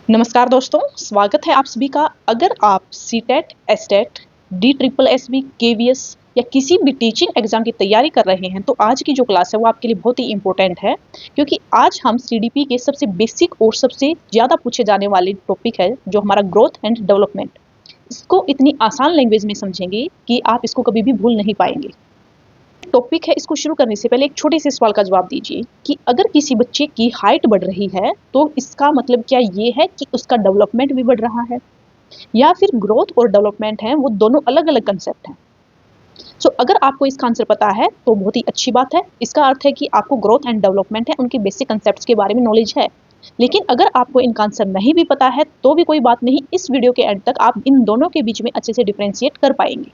नमस्कार दोस्तों, स्वागत है आप सभी का। अगर आप CTET, STET, D triple SB, KVS या किसी भी टीचिंग एग्जाम की तैयारी कर रहे हैं तो आज की जो क्लास है वो आपके लिए बहुत ही इंपॉर्टेंट है, क्योंकि आज हम सीडीपी के सबसे बेसिक और सबसे ज़्यादा पूछे जाने वाले टॉपिक है जो हमारा ग्रोथ एंड डेवलपमेंट। इसको इतनी आसान लैंग्वेज में समझेंगे कि आप इसको कभी भी भूल नहीं पाएंगे। टॉपिक है, इसको शुरू करने से पहले एक छोटे से सवाल का जवाब दीजिए कि अगर किसी बच्चे की हाइट बढ़ रही है तो इसका मतलब क्या ये है कि उसका डेवलपमेंट भी बढ़ रहा है, या फिर ग्रोथ और डेवलपमेंट है वो दोनों अलग अलग कंसेप्ट हैं। सो अगर आपको इसका आंसर पता है तो बहुत ही अच्छी बात है। इसका अर्थ है कि आपको ग्रोथ एंड डेवलपमेंट है उनके बेसिक कंसेप्ट के बारे में नॉलेज है। लेकिन अगर आपको इनका आंसर नहीं भी पता है तो भी कोई बात नहीं, इस वीडियो के एंड तक आप इन दोनों के बीच में अच्छे से डिफ्रेंशिएट कर पाएंगे।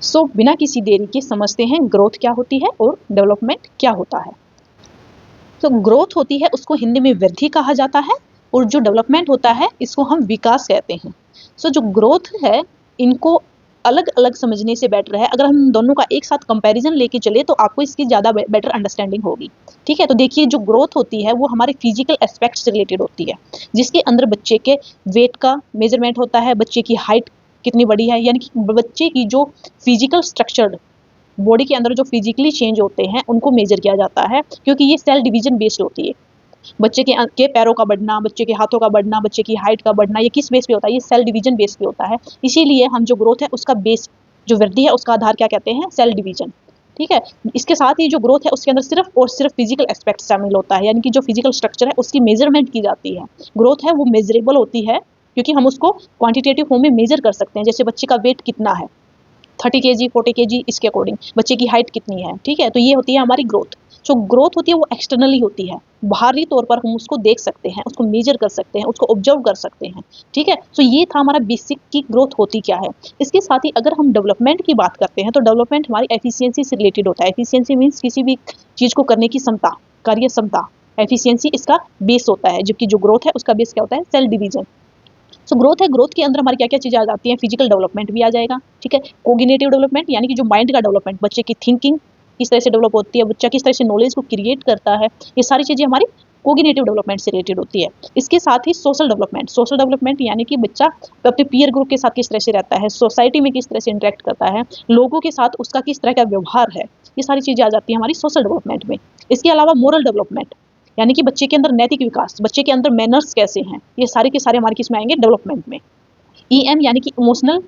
सो बिना किसी देरी के समझते हैं ग्रोथ क्या होती है और डेवलपमेंट क्या होता है। तो ग्रोथ होती है उसको हिंदी में वृद्धि कहा जाता है, और जो डेवलपमेंट होता है इसको हम विकास कहते हैं। सो जो ग्रोथ है इनको अलग अलग समझने से बेटर है अगर हम दोनों का एक साथ कंपैरिजन लेके चले तो आपको इसकी ज़्यादा बेटर अंडरस्टैंडिंग होगी। ठीक है, तो देखिए जो ग्रोथ होती है वो हमारे फिजिकल एस्पेक्ट से रिलेटेड होती है, जिसके अंदर बच्चे के वेट का मेजरमेंट होता है, बच्चे की हाइट कितनी बड़ी है, यानी कि बच्चे की जो फिजिकल स्ट्रक्चर्ड बॉडी के अंदर जो फिजिकली चेंज होते हैं उनको मेजर किया जाता है, क्योंकि ये सेल डिवीजन बेस्ड होती है। बच्चे के पैरों का बढ़ना, बच्चे के हाथों का बढ़ना, बच्चे की हाइट का बढ़ना, ये किस बेस पे होता है? ये सेल डिवीजन बेस पे होता है। इसीलिए हम जो ग्रोथ है उसका बेस, जो वृद्धि है उसका आधार क्या कहते हैं? Cell division. ठीक है, इसके साथ ही जो ग्रोथ है उसके अंदर सिर्फ और सिर्फ फिजिकल एस्पेक्ट शामिल होता है, यानी कि जो फिजिकल स्ट्रक्चर है उसकी मेजरमेंट की जाती है। ग्रोथ है वो मेजरेबल होती है, क्योंकि हम उसको क्वांटिटेटिव फॉर्म में मेजर कर सकते हैं। जैसे बच्चे का वेट कितना है, 30 केजी, 40 केजी, इसके अकॉर्डिंग बच्चे की हाइट कितनी है। ठीक है, तो ये होती है हमारी ग्रोथ। जो ग्रोथ होती है वो एक्सटर्नली होती है, बाहरी तौर पर हम उसको देख सकते हैं, उसको मेजर कर सकते हैं, उसको ऑब्जर्व कर सकते हैं। ठीक है, तो ये था हमारा बेसिक की ग्रोथ होती क्या है। इसके साथ ही अगर हम डेवलपमेंट की बात करते हैं तो डेवलपमेंट हमारी एफिशिएंसी से रिलेटेड होता है। एफिशिएंसी मीन्स किसी भी चीज़ को करने की क्षमता, कार्य क्षमता। एफिशिएंसी इसका बेस होता है, जबकि जो ग्रोथ है उसका बेस क्या होता है? Cell division. सो ग्रोथ है, ग्रोथ के अंदर हमारी क्या क्या चीज़ें आ जाती हैं? फिजिकल डेवलपमेंट भी आ जाएगा। ठीक है, कोग्निटिव डेवलपमेंट यानी कि जो माइंड का डेवलपमेंट, बच्चे की थिंकिंग किस तरह से डेवलप होती है, बच्चा किस तरह से नॉलेज को क्रिएट करता है, ये सारी चीज़ें हमारी कोग्निटिव डेवलपमेंट से रिलेटेड होती है। इसके साथ ही सोशल डेवलपमेंट, सोशल डेवलपमेंट यानी कि बच्चा अपने पीयर ग्रुप के साथ किस तरह से रहता है, सोसाइटी में किस तरह से इंटरेक्ट करता है, लोगों के साथ उसका किस तरह का व्यवहार है, ये सारी चीज़ें आ जाती हैं हमारी सोशल डेवलपमेंट में। इसके अलावा मोरल डेवलपमेंट यानी कि बच्चे के अंदर नैतिक विकास, बच्चे के अंदर मैनर्स कैसे हैं, ये सारे के सारे हमारे किस में आएंगे? डेवलपमेंट में। ईएम यानी कि इमोशनल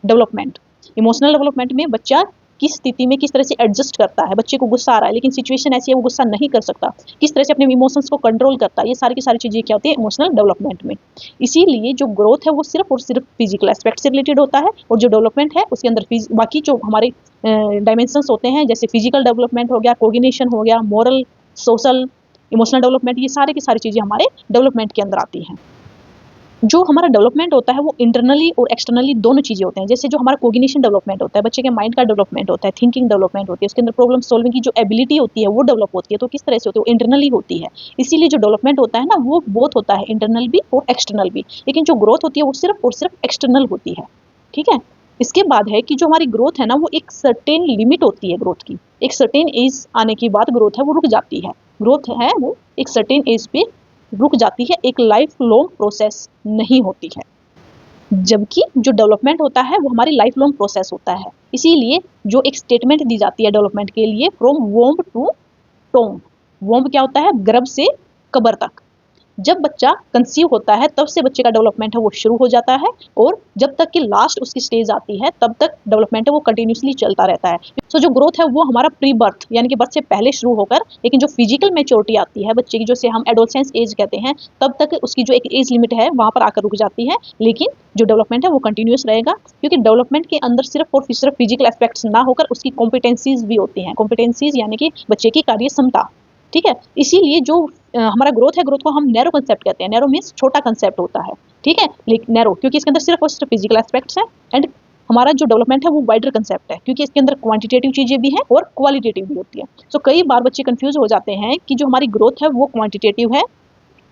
डेवलपमेंट। इमोशनल डेवलपमेंट में बच्चा किस स्थिति में किस तरह से एडजस्ट करता है, बच्चे को गुस्सा आ रहा है लेकिन सिचुएशन ऐसी है वो गुस्सा नहीं कर सकता, किस तरह से अपने इमोशंस को कंट्रोल करता है, ये सारी की सारी चीज़ें क्या होती है? इमोशनल डेवलपमेंट में। इसीलिए जो ग्रोथ है वो सिर्फ और सिर्फ फिजिकल एस्पेक्ट से रिलेटेड होता है, और जो डेवलपमेंट है उसके अंदर बाकी जो हमारे डायमेंशंस होते हैं, जैसे फिजिकल डेवलपमेंट हो गया, कोऑर्डिनेशन हो गया, मोरल, सोशल, इमोशनल डेवलपमेंट, ये सारी की सारी चीज़ें हमारे डेवलपमेंट के अंदर आती हैं। जो हमारा डेवलपमेंट होता है वो इंटरनली और एक्सटर्नली दोनों चीज़ें होते हैं। जैसे जो हमारा कोग्निशन डेवलपमेंट होता है, बच्चे के माइंड का डेवलपमेंट होता है, थिंकिंग डेवलपमेंट होती है, उसके अंदर प्रॉब्लम सॉल्विंग की जो एबिलिटी होती है वो डेवलप होती है। तो किस तरह से होती है? वो इंटरनली होती है। इसीलिए जो डेवलपमेंट होता है ना वो बोथ होता है, इंटरनल भी और एक्सटर्नल भी। लेकिन जो ग्रोथ होती है वो सिर्फ और सिर्फ एक्सटर्नल होती है। ठीक है, इसके बाद है कि जो हमारी ग्रोथ है ना वो एक सर्टेन लिमिट होती है ग्रोथ की। एक सर्टेन एज आने के बाद ग्रोथ है वो रुक जाती है। ग्रोथ है वो एक सर्टेन एज पे रुक जाती है, एक लाइफ लॉन्ग प्रोसेस नहीं होती है। जबकि जो डेवलपमेंट होता है वो हमारी लाइफ लॉन्ग प्रोसेस होता है। इसीलिए जो एक स्टेटमेंट दी जाती है डेवलपमेंट के लिए, from womb to tomb. Womb क्या होता है? गर्भ से कब्र तक। जब बच्चा कंसीव होता है तब से बच्चे का डेवलपमेंट है वो शुरू हो जाता है, और जब तक कि लास्ट उसकी स्टेज आती है तब तक डेवलपमेंट है वो कंटिन्यूसली चलता रहता है। सो जो ग्रोथ है वो हमारा प्री बर्थ यानी कि बर्थ से पहले शुरू होकर, लेकिन जो फिजिकल मेच्योरिटी आती है बच्चे की, जो से हम एडोलसेंस एज कहते हैं, तब तक उसकी जो एक एज लिमिट है वहाँ पर आकर रुक जाती है। लेकिन जो डेवलपमेंट है वो कंटिन्यूस रहेगा, क्योंकि डेवलपमेंट के अंदर सिर्फ और सिर्फ फिजिकल एस्पेक्ट्स ना होकर उसकी कॉम्पिटेंसीज भी होती हैं। कॉम्पिटेंसीज यानी कि बच्चे की कार्य क्षमता। ठीक है, इसीलिए जो हमारा ग्रोथ है, ग्रोथ को हम नैरो कंसेप्ट कहते हैं। नैरो मीन्स छोटा कंसेप्ट होता है। ठीक है, लेकिन नैरो क्योंकि इसके अंदर सिर्फ और सिर्फ फिजिकल एस्पेक्ट्स हैं, एंड हमारा जो डेवलपमेंट है वो वाइडर कंसेप्ट है, क्योंकि इसके अंदर क्वांटिटेटिव चीज़ें भी हैं और क्वालिटेटिव भी होती है। सो कई बार बच्चे कंफ्यूज हो जाते हैं कि जो हमारी ग्रोथ है वो क्वांटिटेटिव है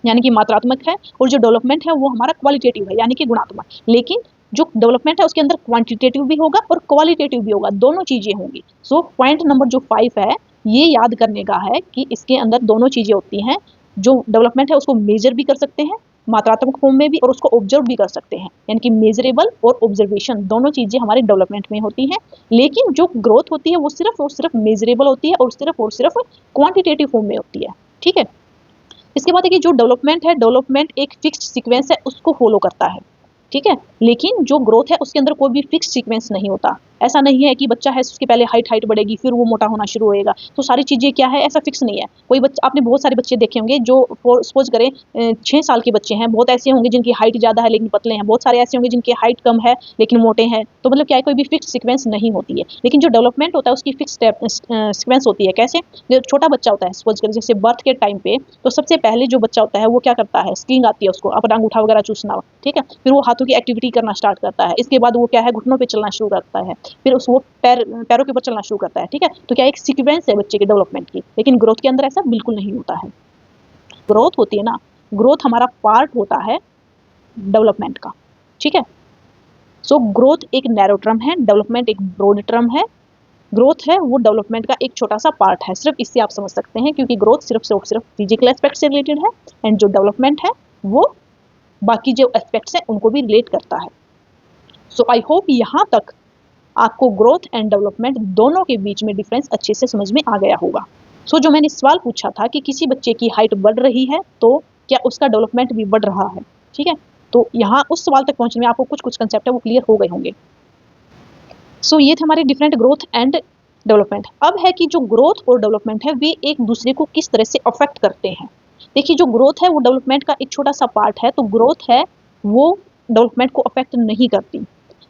यानी कि मात्रात्मक है, और जो डेवलपमेंट है वो हमारा क्वालिटेटिव है यानी कि गुणात्मक। लेकिन जो डेवलपमेंट है उसके अंदर क्वांटिटेटिव भी होगा और क्वालिटेटिव भी होगा, दोनों चीज़ें होंगी। सो पॉइंट नंबर जो 5 है ये याद करने का है कि इसके अंदर दोनों चीज़ें होती हैं। जो डेवलपमेंट है उसको मेजर भी कर सकते हैं, मात्रात्मक फॉर्म में भी और उसको ऑब्जर्व भी कर सकते हैं, यानी कि मेजरेबल और ऑब्जर्वेशन दोनों चीज़ें हमारे डेवलपमेंट में होती हैं। लेकिन जो ग्रोथ होती है वो सिर्फ और सिर्फ मेजरेबल होती है और सिर्फ क्वांटिटेटिव फॉर्म में होती है। ठीक है, इसके बाद देखिए जो डेवलपमेंट है, डेवलपमेंट एक फिक्स्ड सीक्वेंस है, उसको फॉलो करता है। ठीक है, लेकिन जो ग्रोथ है उसके अंदर कोई भी फिक्स सीक्वेंस नहीं होता। ऐसा नहीं है कि बच्चा है उसके पहले हाइट बढ़ेगी फिर वो मोटा होना शुरू होएगा, तो सारी चीज़ें क्या है, ऐसा फिक्स नहीं है। कोई बच्चा, आपने बहुत सारे बच्चे देखे होंगे जो सपोज करें 6 साल के बच्चे हैं, बहुत ऐसे होंगे जिनकी हाइट ज़्यादा है लेकिन पतले हैं, बहुत सारे ऐसे होंगे जिनकी हाइट कम है लेकिन मोटे हैं। तो मतलब क्या है, कोई भी फिक्स सीक्वेंस नहीं होती है। लेकिन जो डेवलपमेंट होता है उसकी फिक्स सीक्वेंस होती है। कैसे, जो छोटा बच्चा होता है सपोज करें जैसे बर्थ के टाइम पे, तो सबसे पहले जो बच्चा होता है वो क्या करता है, स्किंग आती है उसको, अपना अंगूठा वगैरह चूसना। ठीक है, फिर वो हाथों की एक्टिविटी करना स्टार्ट करता है। इसके बाद वो क्या है, घुटनों पे चलना शुरू करता है, फिर वो पैरों के ऊपर चलना शुरू करता है। ठीक है, तो क्या एक सीक्वेंस है बच्चे के डेवलपमेंट की। लेकिन ग्रोथ के अंदर ऐसा बिल्कुल नहीं होता है। ग्रोथ होती है ना, ग्रोथ हमारा पार्ट होता है डेवलपमेंट का। ठीक है, सो ग्रोथ एक नैरो टर्म है, डेवलपमेंट एक ब्रॉड टर्म है। ग्रोथ है वो डेवलपमेंट का एक छोटा सा पार्ट है, सिर्फ इससे आप समझ सकते हैं, क्योंकि ग्रोथ सिर्फ फिजिकल एस्पेक्ट से रिलेटेड है एंड जो डेवलपमेंट है वो बाकी जो एस्पेक्ट्स हैं उनको भी रिलेट करता है। सो आई होप यहाँ तक आपको ग्रोथ एंड डेवलपमेंट दोनों के बीच में डिफरेंस अच्छे से समझ में आ गया होगा। सो जो मैंने सवाल पूछा था कि किसी बच्चे की हाइट बढ़ रही है तो क्या उसका डेवलपमेंट भी बढ़ रहा है। ठीक है, तो यहाँ उस सवाल तक पहुँचने में आपको कुछ कंसेप्ट है वो क्लियर हो गए होंगे। सो ये थे हमारे डिफरेंट ग्रोथ एंड डेवलपमेंट। अब है कि जो ग्रोथ और डेवलपमेंट है वे एक दूसरे को किस तरह से अफेक्ट करते हैं। देखिए जो ग्रोथ है वो डेवलपमेंट का एक छोटा सा पार्ट है, तो ग्रोथ है वो डेवलपमेंट को अफेक्ट नहीं करती।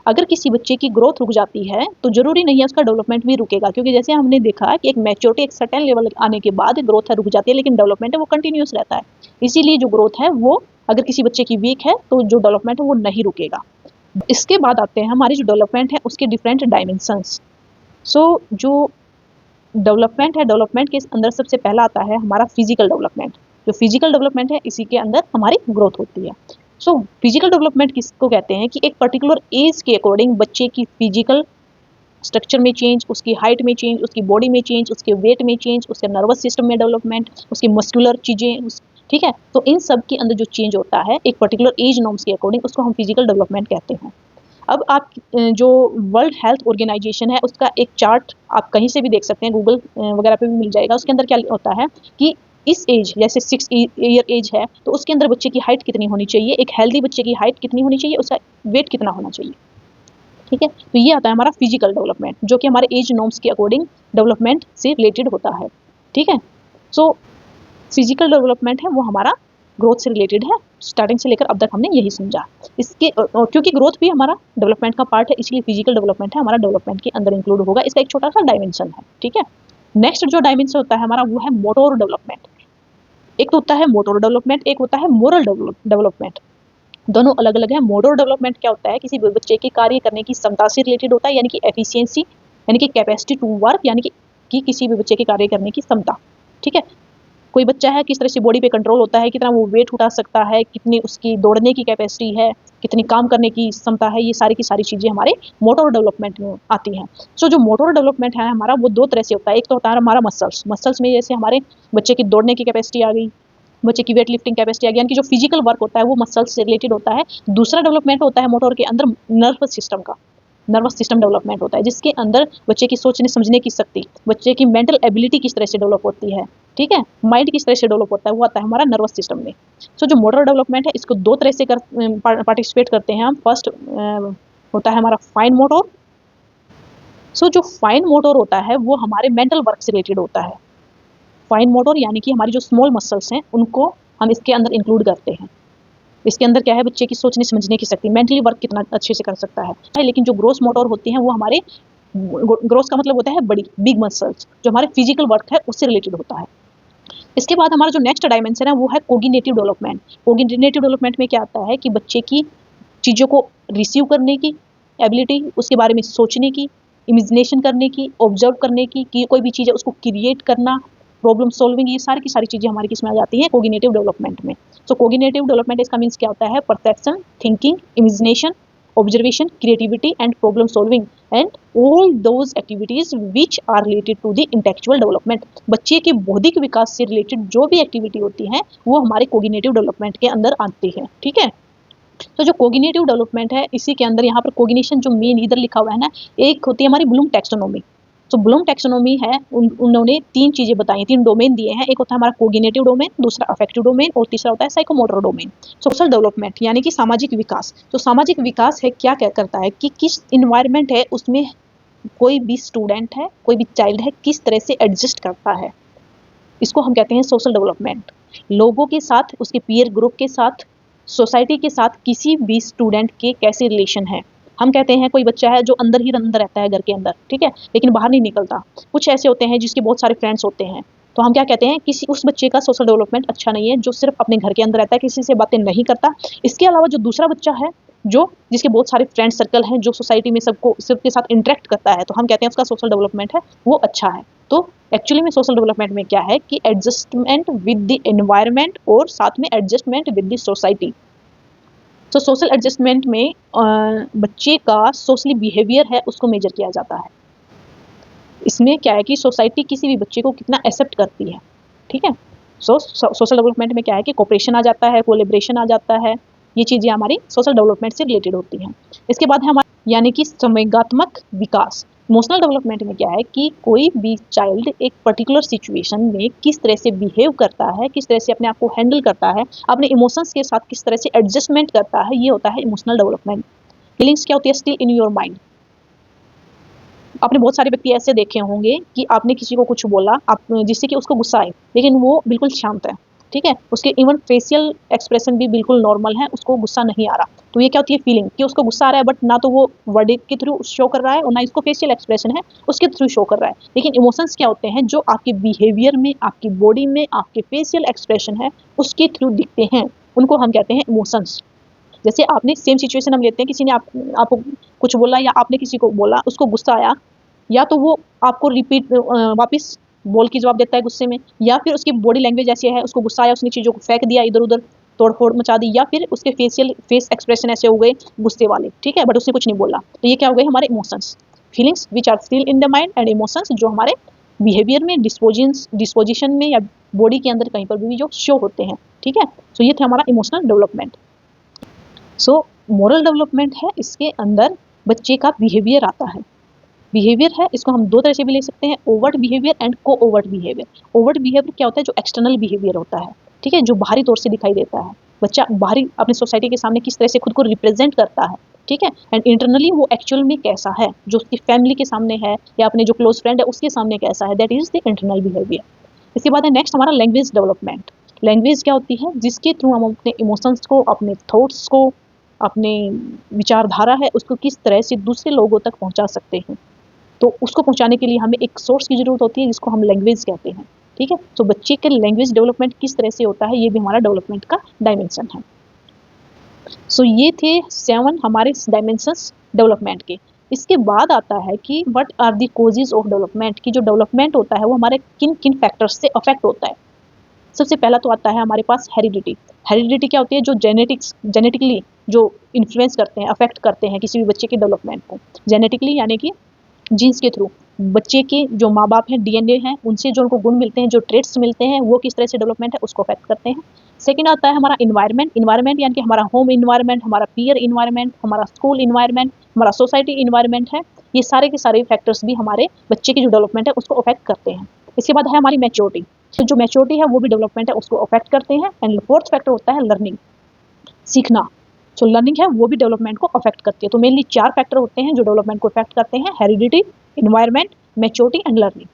अगर किसी बच्चे की ग्रोथ रुक जाती है तो जरूरी नहीं है उसका डेवलपमेंट भी रुकेगा, क्योंकि जैसे हमने देखा कि एक मैच्योरिटी एक सर्टेन लेवल आने के बाद ग्रोथ है रुक जाती है, लेकिन डेवलपमेंट है वो कंटिन्यूस रहता है। इसीलिए जो ग्रोथ है वो अगर किसी बच्चे की वीक है तो जो डेवलपमेंट है वो नहीं रुकेगा। इसके बाद आते हैं हमारी जो डेवलपमेंट है उसके डिफरेंट डायमेंशंस। सो जो डेवलपमेंट है, डेवलपमेंट के अंदर सबसे पहला आता है हमारा फिजिकल डेवलपमेंट। जो फिजिकल डेवलपमेंट है इसी के अंदर हमारी ग्रोथ होती है। सो फिजिकल डेवलपमेंट किसको कहते हैं कि एक पर्टिकुलर एज के अकॉर्डिंग बच्चे की फिजिकल स्ट्रक्चर में चेंज, उसकी हाइट में चेंज, उसकी बॉडी में चेंज, उसके वेट में चेंज, उसके नर्वस सिस्टम में डेवलपमेंट, उसकी मस्कुलर चीज़ें ठीक है, तो इन सब के अंदर जो चेंज होता है एक पर्टिकुलर एज नॉर्म्स के अकॉर्डिंग उसको हम फिजिकल डेवलपमेंट कहते हैं। अब आप जो वर्ल्ड हेल्थ ऑर्गेनाइजेशन है उसका एक चार्ट आप कहीं से भी देख सकते हैं, गूगल वगैरह पे भी मिल जाएगा। उसके अंदर क्या होता है कि इस एज जैसे 6 ईयर एज है तो उसके अंदर बच्चे की हाइट कितनी होनी चाहिए, एक हेल्दी बच्चे की हाइट कितनी होनी चाहिए, उसका वेट कितना होना चाहिए। ठीक है, तो ये आता है हमारा फिजिकल डेवलपमेंट जो कि हमारे एज नॉर्म्स के अकॉर्डिंग डेवलपमेंट से रिलेटेड होता है। ठीक है, सो फिजिकल डेवलपमेंट है वो हमारा ग्रोथ से रिलेटेड है। स्टार्टिंग से लेकर अब तक हमने यही समझा। इसके क्योंकि ग्रोथ भी हमारा डेवलपमेंट का पार्ट है इसलिए फिजिकल डेवलपमेंट है हमारा डेवलपमेंट के अंदर इंक्लूड होगा। इसका एक छोटा सा डायमेंशन है। ठीक है, नेक्स्ट जो डायमेंशन होता है हमारा वो है मोटोर डेवलपमेंट। एक तो होता है मोटोर डेवलपमेंट, एक होता है मोरल डेवलपमेंट। दोनों अलग अलग है। मोटोर डेवलपमेंट क्या होता है, किसी बच्चे के कार्य करने की क्षमता से रिलेटेड होता है, यानी कि एफिशिएंसी, यानी कि कैपेसिटी टू वर्क, यानी कि किसी भी बच्चे के कार्य करने की क्षमता। ठीक है, कोई बच्चा है किस तरह से बॉडी पे कंट्रोल होता है, कितना वो वेट उठा सकता है, कितनी उसकी दौड़ने की कैपेसिटी है, कितनी काम करने की क्षमता है, ये सारी की सारी चीज़ें हमारे मोटर डेवलपमेंट में आती हैं। सो जो मोटर डेवलपमेंट है हमारा वो दो तरह से होता है। एक तो होता है हमारा मसल्स में जैसे हमारे बच्चे की दौड़ने की कैपेसिटी आ गई, बच्चे की वेट लिफ्टिंग कैपेसिटी आ गई, यानी कि जो फिजिकल वर्क होता है वो मसल्स से रिलेटेड होता है। दूसरा डेवलपमेंट होता है मोटर के अंदर नर्वस सिस्टम का, नर्वस सिस्टम डेवलपमेंट होता है जिसके अंदर बच्चे की सोचने समझने की शक्ति, बच्चे की मेंटल एबिलिटी किस तरह से डेवलप होती है। ठीक है, माइंड किस तरह से डेवलप होता है वो आता है हमारा नर्वस सिस्टम में। सो जो मोटर डेवलपमेंट है इसको दो तरह से पार्टिसिपेट करते हैं हम। फर्स्ट होता है हमारा फाइन मोटर। सो जो फाइन मोटर होता है वो हमारे मेंटल वर्क से रिलेटेड होता है। फाइन मोटर यानी कि हमारी जो स्मॉल मसल्स हैं उनको हम इसके अंदर इंक्लूड करते हैं। इसके अंदर क्या है, बच्चे की सोचने समझने की शक्ति, मेंटली वर्क कितना अच्छे से कर सकता है। लेकिन जो ग्रोस मोटर होती हैं वो हमारे, ग्रोस का मतलब होता है बड़ी, बिग मसल्स, जो हमारे फिजिकल वर्क है उससे रिलेटेड होता है। इसके बाद हमारा जो नेक्स्ट डायमेंशन है वो है कोग्निटिव डेवलपमेंट। कोग्निटिव डेवलपमेंट में क्या आता है कि बच्चे की चीज़ों को रिसीव करने की एबिलिटी, उसके बारे में सोचने की, इमेजिनेशन करने की, ऑब्जर्व करने की, कि कोई भी चीज़ है उसको क्रिएट करना, प्रॉब्लम सॉल्विंग, ये सारी की सारी चीज़ें हमारी किसमें आ जाती हैं, कोग्निटिव डेवलपमेंट में। सो कोग्निटिव डेवलपमेंट इसका मीन्स क्या होता है, perception, thinking, imagination, observation, creativity and problem solving and all those activities which are related to the intellectual development. बच्चे के बौद्धिक विकास से रिलेटेड जो भी एक्टिविटी होती हैं वो हमारे कोग्निटिव डेवलपमेंट के अंदर आती है। ठीक है, तो जो कोग्निटिव डेवलपमेंट है इसी के अंदर यहाँ पर कोग्निशन जो मेन इधर लिखा हुआ है ना, एक होती है हमारी ब्लूम टैक्सोनॉमी। तो ब्लूम टैक्सोनॉमी है, उन्होंने 3 चीजें बताई, 3 डोमेन दिए हैं। एक होता है हमारा कोग्निटिव डोमेन, दूसरा अफेक्टिव डोमेन और तीसरा होता है साइकोमोटर डोमेन। सोशल डेवलपमेंट यानी कि सामाजिक विकास। तो सामाजिक विकास है क्या क्या करता है कि किस इन्वायरमेंट है उसमें कोई भी स्टूडेंट है, कोई भी चाइल्ड है, किस तरह से एडजस्ट करता है, इसको हम कहते हैं सोशल डेवलपमेंट। लोगों के साथ, उसके पीयर ग्रुप के साथ, सोसाइटी के साथ किसी भी स्टूडेंट के कैसे रिलेशन है। हम कहते हैं कोई बच्चा है जो अंदर ही अंदर रहता है घर के अंदर, ठीक है, लेकिन बाहर नहीं निकलता। कुछ ऐसे होते हैं जिसके बहुत सारे फ्रेंड्स होते हैं, तो हम क्या कहते हैं, किसी उस बच्चे का सोशल डेवलपमेंट अच्छा नहीं है जो सिर्फ अपने घर के अंदर रहता है, किसी से बातें नहीं करता। इसके अलावा जो दूसरा बच्चा है जो जिसके बहुत सारे फ्रेंड सर्कल हैं, जो सोसाइटी में सबके साथ इंटरेक्ट करता है, तो हम कहते हैं उसका सोशल डेवलपमेंट है वो अच्छा है। तो एक्चुअली में सोशल डेवलपमेंट में क्या है कि एडजस्टमेंट विद द एनवायरनमेंट और साथ में एडजस्टमेंट विद द सोसाइटी। तो सोशल एडजस्टमेंट में बच्चे का सोशली बिहेवियर है उसको मेजर किया जाता है। इसमें क्या है कि सोसाइटी किसी भी बच्चे को कितना एक्सेप्ट करती है। ठीक है, सोशल डेवलपमेंट में क्या है कि कोऑपरेशन आ जाता है, कोलैबोरेशन आ जाता है, ये चीज़ें हमारी सोशल डेवलपमेंट से रिलेटेड होती हैं। इसके बाद है हमारा यानी कि संवेगात्मक विकास। इमोशनल डेवलपमेंट में क्या है कि कोई भी चाइल्ड एक पर्टिकुलर सिचुएशन में किस तरह से बिहेव करता है, किस तरह से अपने आप को हैंडल करता है, अपने इमोशंस के साथ किस तरह से एडजस्टमेंट करता है, ये होता है इमोशनल डेवलपमेंट। फीलिंग्स क्या होती है, स्टिल इन योर माइंड। आपने बहुत सारे व्यक्ति ऐसे देखे होंगे कि आपने किसी को कुछ बोला आप जिससे कि उसको गुस्सा आए, लेकिन वो बिल्कुल शांत है, ठीक है, उसके इवन फेशियल एक्सप्रेशन भी बिल्कुल नॉर्मल है, उसको गुस्सा नहीं आ रहा। तो ये क्या होती है, फीलिंग कि उसको गुस्सा आ रहा है, बट ना तो वो वर्ड के थ्रू शो कर रहा है और ना इसको फेशियल एक्सप्रेशन है उसके थ्रू शो कर रहा है। लेकिन इमोशंस क्या होते हैं, जो आपके बिहेवियर में, आपकी बॉडी में, आपके फेशियल एक्सप्रेशन है उसके थ्रू दिखते हैं, उनको हम कहते हैं इमोशंस। जैसे आपने सेम सिचुएशन हम लेते हैं, किसी ने आपको कुछ बोला या आपने किसी को बोला, उसको गुस्सा आया, या तो वो आपको रिपीट वापस बोल के जवाब देता है गुस्से में, या फिर उसकी बॉडी लैंग्वेज ऐसी है, उसको गुस्सा आया, उसने चीज़ों को फेंक दिया इधर उधर, तोड़-फोड़ मचा दी, या फिर उसके फेस एक्सप्रेशन ऐसे हो गए गुस्से वाले, ठीक है, बट उसने कुछ नहीं बोला। तो ये क्या हो गए हमारे emotions. Feelings which are feel in the mind, and emotions जो हमारे बिहेवियर में, डिस्पोजिशन में या बॉडी के अंदर कहीं पर भी जो शो होते हैं। ठीक है, सो ये थे हमारा इमोशनल डेवलपमेंट। सो मोरल डेवलपमेंट है, इसके अंदर बच्चे का बिहेवियर आता है। बिहेवियर है, इसको हम 2 तरह से भी ले सकते हैं, ओवर्ट बिहेवियर एंड को ओवर्ट बिहेवियर। ओवर्ट बिहेवियर क्या होता है, जो एक्सटर्नल बिहेवियर होता है, ठीक है, जो बाहरी तौर से दिखाई देता है। बच्चा बाहरी अपनी सोसाइटी के सामने किस तरह से खुद को रिप्रेजेंट करता है, ठीक है, एंड इंटरनली वो एक्चुअल में कैसा है, जो उसकी फैमिली के सामने है या अपने जो क्लोज फ्रेंड है उसके सामने कैसा है, that is the internal behaviour. इसके बाद है नेक्स्ट हमारा लैंग्वेज डेवलपमेंट। लैंग्वेज क्या होती है, जिसके थ्रू हम अपने इमोशंस को, अपने थॉट्स को, अपने विचारधारा है उसको किस तरह से दूसरे लोगों तक पहुंचा सकते हैं। तो उसको पहुंचाने के लिए हमें एक सोर्स की ज़रूरत होती है जिसको हम लैंग्वेज कहते हैं। ठीक है, तो बच्चे के लैंग्वेज डेवलपमेंट किस तरह से होता है, ये भी हमारा डेवलपमेंट का डायमेंशन है। सो ये थे 7 हमारे डायमेंशंस डेवलपमेंट के। इसके बाद आता है कि what are the causes of development, की जो डेवलपमेंट होता है वो हमारे किन किन फैक्टर्स से अफेक्ट होता है। सबसे पहला तो आता है हमारे पास हेरिडिटी। हेरिडिटी क्या होती है, जो जेनेटिकली जो इन्फ्लुएंस करते हैं, अफेक्ट करते हैं किसी भी बच्चे के डेवलपमेंट को। जेनेटिकली यानी कि जीन्स के थ्रू बच्चे के जो माँ बाप हैं, डीएनए हैं, उनसे जो उनको गुण मिलते हैं, जो ट्रेट्स मिलते हैं, वो किस तरह से डेवलपमेंट है उसको अफेक्ट करते हैं। सेकंड आता है हमारा इन्वायरमेंट। इन्वायरमेंट यानी कि हमारा होम इन्वायरमेंट, हमारा पीयर इन्वायरमेंट, हमारा स्कूल इन्वायरमेंट, हमारा सोसाइटी इन्वायरमेंट है। ये सारे के सारे फैक्टर्स भी हमारे बच्चे की जो डेवलपमेंट है उसको अफेक्ट करते हैं। इसके बाद है हमारी मैच्योरिटी। तो जो मैच्योरिटी है वो भी डेवलपमेंट है उसको अफेक्ट करते हैं। एंड फोर्थ फैक्टर होता है लर्निंग, सीखना। जो लर्निंग है वो भी डेवलपमेंट को अफेक्ट करती है। तो मेनली 4 फैक्टर होते हैं जो डेवलपमेंट को अफेक्ट करते हैं, heredity, environment, maturity and learning.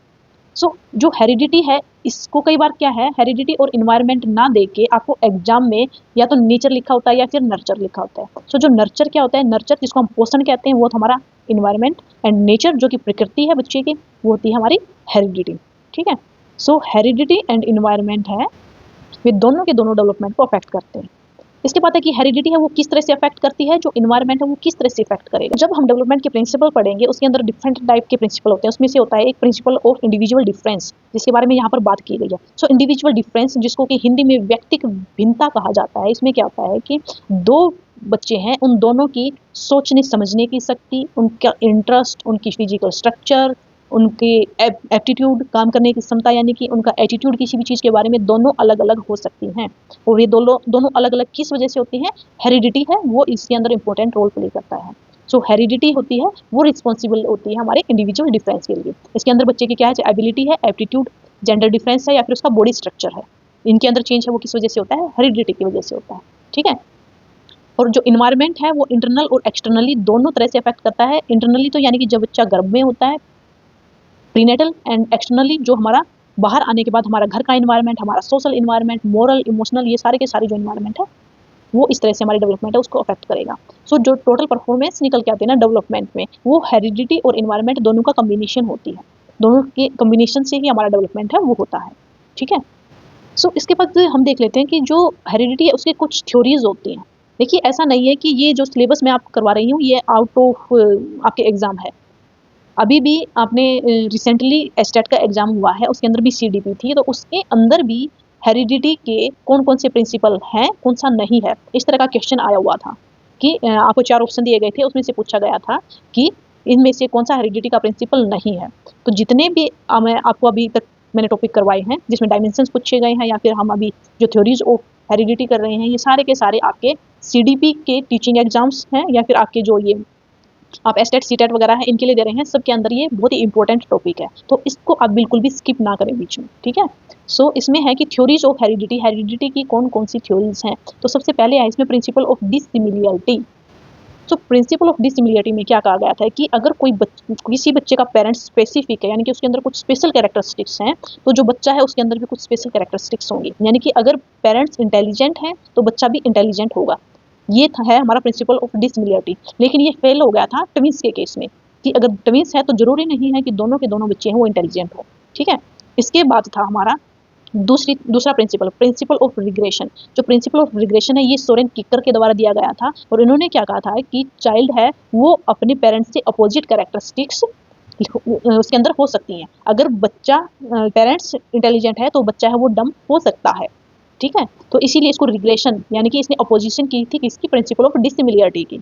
So जो हेरिडिटी है, इसको कई बार क्या है, हेरिडिटी और इन्वायरमेंट ना दे के आपको एग्जाम में या तो नेचर लिखा होता है या फिर नर्चर लिखा होता है। सो जो नर्चर क्या होता है, नर्चर जिसको हम पोषण कहते हैं, वो हमारा इन्वायरमेंट, एंड नेचर जो कि प्रकृति है बच्चे की, वो होती है हमारी हेरिडिटी। ठीक है, सो हेरिडिटी एंड इन्वायरमेंट है, वे दोनों के दोनों डेवलपमेंट को अफेक्ट करते हैं। इसके बाद है कि हेरिडिटी है वो किस तरह से अफेक्ट करती है, जो इन्वायरमेंट है वो किस तरह से अफेक्ट करेगा। जब हम डेवलपमेंट के प्रिंसिपल पढ़ेंगे उसके अंदर डिफरेंट टाइप के प्रिंसिपल होते हैं। उसमें से होता है एक प्रिंसिपल ऑफ इंडिविजुअल डिफरेंस, जिसके बारे में यहाँ पर बात की गई है। सो इंडिविजुअल डिफरेंस, जिसको कि हिंदी में व्यक्तिक भिन्नता कहा जाता है, इसमें क्या होता है कि 2 बच्चे हैं उन दोनों की सोचने समझने की शक्ति, उनका इंटरेस्ट, उनकी फिजिकल स्ट्रक्चर, उनके एप्टीट्यूड, काम करने की क्षमता यानी कि उनका एटीट्यूड किसी भी चीज़ के बारे में दोनों अलग अलग हो सकती हैं। और ये दोनों अलग अलग किस वजह से होती हैं? हेरिडिटी है वो इसके अंदर इंपॉर्टेंट रोल प्ले करता है। सो हेरिडिटी होती है वो रिस्पॉन्सिबल होती है हमारे इंडिविजुअल डिफरेंस के लिए। इसके अंदर बच्चे की क्या है? एबिलिटी है, एप्टीट्यूड, जेंडर डिफरेंस है या फिर उसका बॉडी स्ट्रक्चर है। इनके अंदर चेंज है वो किस वजह से होता है? हेरिडिटी की वजह से होता है। ठीक है। और जो इन्वायरमेंट है वो इंटरनल और एक्सटर्नली दोनों तरह से अफेक्ट करता है। इंटरनली तो यानी कि जब बच्चा गर्भ में होता है, प्रीनेटल, एंड एक्सटर्नली जो हमारा बाहर आने के बाद हमारा घर का इन्वायरमेंट, हमारा सोशल इन्वायरमेंट, मोरल, इमोशनल, ये सारे के सारे जो इन्वायरमेंट है वो इस तरह से हमारी डेवलपमेंट है उसको अफेक्ट करेगा। सो जो टोटल परफॉर्मेंस निकल के आती है ना डेवलपमेंट में, वो हेरिडिटी और इन्वायरमेंट दोनों का कम्बिनेशन होती है। दोनों के कम्बिनेशन से ही हमारा डेवलपमेंट है वो होता है। ठीक है। सो इसके बाद हम देख लेते हैं कि जो हेरिडिटी है उसकी कुछ थ्योरीज होती हैं। देखिए ऐसा नहीं है कि ये जो सिलेबस मैं आपको करवा रही हूँ ये आउट ऑफ आपके एग्जाम है। अभी भी आपने रिसेंटली एस्टेट का एग्जाम हुआ है, उसके अंदर भी सीडीपी थी, तो उसके अंदर भी हेरिडिटी के कौन कौन से प्रिंसिपल हैं, कौन सा नहीं है, इस तरह का क्वेश्चन आया हुआ था कि आपको 4 ऑप्शन दिए गए थे, उसमें से पूछा गया था कि इनमें से कौन सा हेरिडिटी का प्रिंसिपल नहीं है। तो जितने भी मैं आपको अभी तक मैंने टॉपिक करवाए हैं जिसमें डायमेंशंस पूछे गए हैं या फिर हम अभी जो थ्योरीज ऑफ हेरिडिटी कर रहे हैं, ये सारे के सारे आपके सीडीपी के टीचिंग एग्जाम्स हैं या फिर आपके जो ये आप एस्टेट सीटेट वगैरह है इनके लिए दे रहे हैं, सबके अंदर ये बहुत ही इंपॉर्टेंट टॉपिक है, तो इसको आप बिल्कुल भी स्किप ना करें बीच में। ठीक है। सो इसमें है कि थ्योरीज ऑफ हेरिडिटी, हेरिडिटी की कौन कौन सी थ्योरीज हैं। तो सबसे पहले है इसमें प्रिंसिपल ऑफ डिसिमिलियरिटी। तो प्रिंसिपल ऑफ डिसिमिलियरिटी में क्या कहा गया था कि अगर किसी बच्चे का पेरेंट्स स्पेसिफिक है यानी कि उसके अंदर कुछ स्पेशल कैरेक्टरिस्टिक्स हैं, तो जो बच्चा है उसके अंदर भी कुछ स्पेशल कैरेक्टरिस्टिक्स होंगी। यानी कि अगर पेरेंट्स इंटेलिजेंट हैं तो बच्चा भी इंटेलिजेंट होगा। ये है हमारा प्रिंसिपल ऑफ डिसिमिलियरिटी। लेकिन ये फेल हो गया था ट्विंस के केस में कि अगर ट्विंस है तो जरूरी नहीं है कि दोनों के दोनों बच्चे हैं वो इंटेलिजेंट हो। ठीक है। इसके बाद था हमारा दूसरा प्रिंसिपल ऑफ रिग्रेशन। जो प्रिंसिपल ऑफ रिग्रेशन है ये सोरेन किकर के द्वारा दिया गया था और इन्होंने क्या कहा था कि चाइल्ड है वो अपने पेरेंट्स से अपोजिट कैरेक्टरिस्टिक्स उसके अंदर हो सकती हैं। अगर बच्चा पेरेंट्स इंटेलिजेंट है तो बच्चा है वो डम हो सकता है। ठीक है। तो इसीलिए इसको रिग्रेशन यानी कि इसने अपोजिशन की थी किसकी? प्रिंसिपल ऑफ डिसिमिलियरिटी की।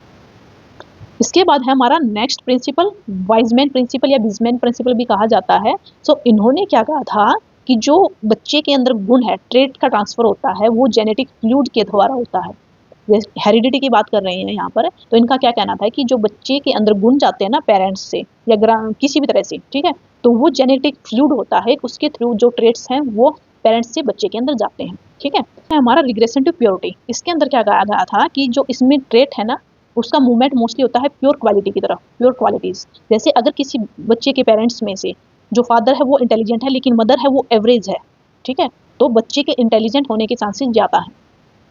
इसके बाद है हमारा नेक्स्ट प्रिंसिपल वाइजमैन प्रिंसिपल या बिजमैन प्रिंसिपल भी कहा जाता है। सो इन्होंने क्या कहा था कि जो बच्चे के अंदर गुण है, ट्रेट का ट्रांसफर होता है, वो जेनेटिक फ्लूइड के द्वारा होता है। हेरिडिटी की बात कर रहे हैं यहाँ पर, तो इनका क्या कहना था कि जो बच्चे के अंदर गुण जाते हैं ना पेरेंट्स से या किसी भी तरह से, ठीक है, तो वो जेनेटिक फ्लूइड होता है, उसके थ्रू जो ट्रेट्स हैं वो पेरेंट्स से बच्चे के अंदर जाते हैं। ठीक है। हमारा रिग्रेशन टू प्योरिटी, इसके अंदर क्या कहा गया था कि जो इसमें ट्रेट है ना उसका मूवमेंट मोस्टली होता है प्योर क्वालिटी की तरफ, प्योर क्वालिटीज। जैसे अगर किसी बच्चे के पेरेंट्स में से जो फादर है वो इंटेलिजेंट है लेकिन मदर है वो एवरेज है, ठीक है, तो बच्चे के इंटेलिजेंट होने के चांसेस ज़्यादा हैं।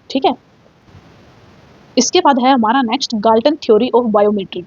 ठीक है। इसके बाद है हमारा next Galton theory of biometry.